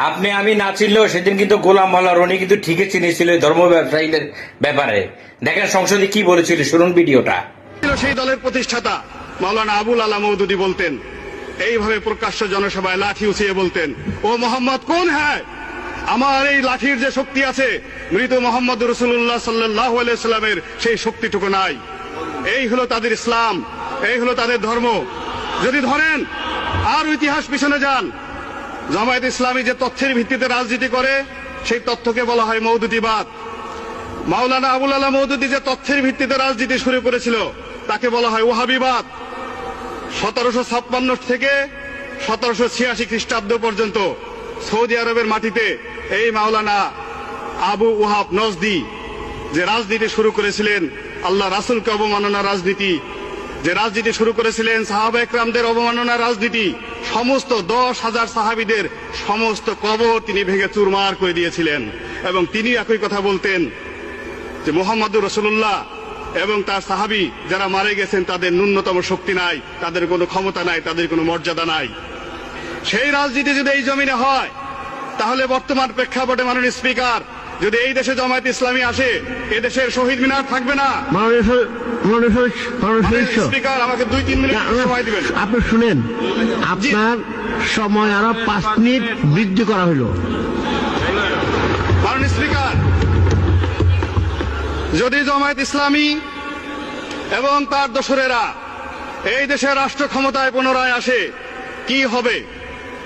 আপনি আমি না চিনলেও সেদিন কিন্তু গোলাম মোল্লা রনি কিন্তু ঠিকই চিনেছিল ধর্ম ব্যবসায়ীদের ব্যাপারে। দেখেন সংসদে কি বলেছিল, শুনুন ভিডিওটা। সেই দলের প্রতিষ্ঠাতা মাওলানা আবুল আলা মওদুদী বলতেন, এইভাবে প্রকাশ্য জনসভায় লাঠি উঁচিয়ে বলতেন, ও মোহাম্মদ কোন হ্যায়, আমার এই লাঠির যে শক্তি আছে মৃত মোহাম্মদ রাসূলুল্লাহ সাল্লাল্লাহু আলাইহি সাল্লামের সেই শক্তিটুকু নাই। এই হলো তাদের ইসলাম, এই হলো তাদের ধর্ম। যদি ধরেন আর ইতিহাস পিছনে যান, জামায়াত ইসলামী যে তথ্যের ভিত্তিতে রাজনীতি করে সেই তথ্যকে বলা হয় মওদুদিবাদ। মাওলানা আবুল আলা মওদুদী যে তথ্যের ভিত্তিতে রাজনীতি শুরু করেছিল তাকে বলা হয় ওয়াহাবিবাদ। 1756 থেকে 1786 খ্রিস্টাব্দ পর্যন্ত সৌদি আরবের মাটিতে এই মাওলানা আবু ওয়াহাব নজদি যে রাজনীতি শুরু করেছিলেন, আল্লাহ রাসূলকে অবমাননা রাজনীতি, যে রাজনীতি শুরু করেছিলেন সাহাবা একরামদের অবমাননা রাজনীতি, সমস্ত 10,000 সাহাবীদের সমস্ত কবর তিনি ভেঙে চুরমার করে দিয়েছিলেন। এবং তিনি একই কথা বলতেন যে মুহাম্মদুর রাসূলুল্লাহ এবং তার সাহাবী যারা মারা গেছেন তাদের ন্যূনতম শক্তি নাই, তাদের কোনো ক্ষমতা নাই, তাদের কোনো মর্যাদা নাই। সেই রাজনীতি যদি এই জমিনে হয় তাহলে বর্তমান প্রেক্ষাপটে মাননীয় স্পিকার, যদি এই দেশে জামায়াত ইসলামী আসে এদেশের শহীদ মিনার থাকবে না। স্পিকার আমাকে 2-3 মিনিট সময় দিবেন। আপনি শুনেন, আপনার সময় আরো 5 মিনিট বৃদ্ধি করা হলো। মাননীয় স্পিকার, যদি জামায়াত ইসলামী এবং তার দোসরেরা এই দেশের রাষ্ট্র ক্ষমতায় পুনরায় আসে কি হবে?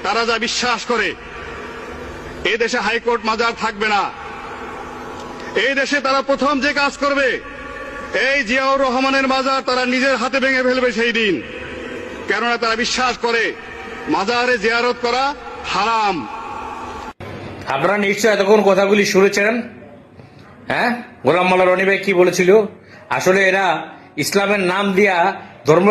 তারা যা বিশ্বাস করে এই দেশে হাইকোর্ট মাজার থাকবে না। এই দেশে তারা প্রথম যে কাজ করবে এই জিয়াউর রহমানের মাজার তারা নিজের হাতে ভেঙে ফেলবে সেই দিন। কেননা তারা বিশ্বাস করে মাজারে জিয়ারত করা হারাম। আপনারা নিশ্চয় এতক্ষণ কথাগুলি শুনেছেন। হ্যাঁ, গোলাম মোল্লা রনি ভাই কি বলেছিল? আসলে এরা ইসলামের নাম দিয়া ধর্ম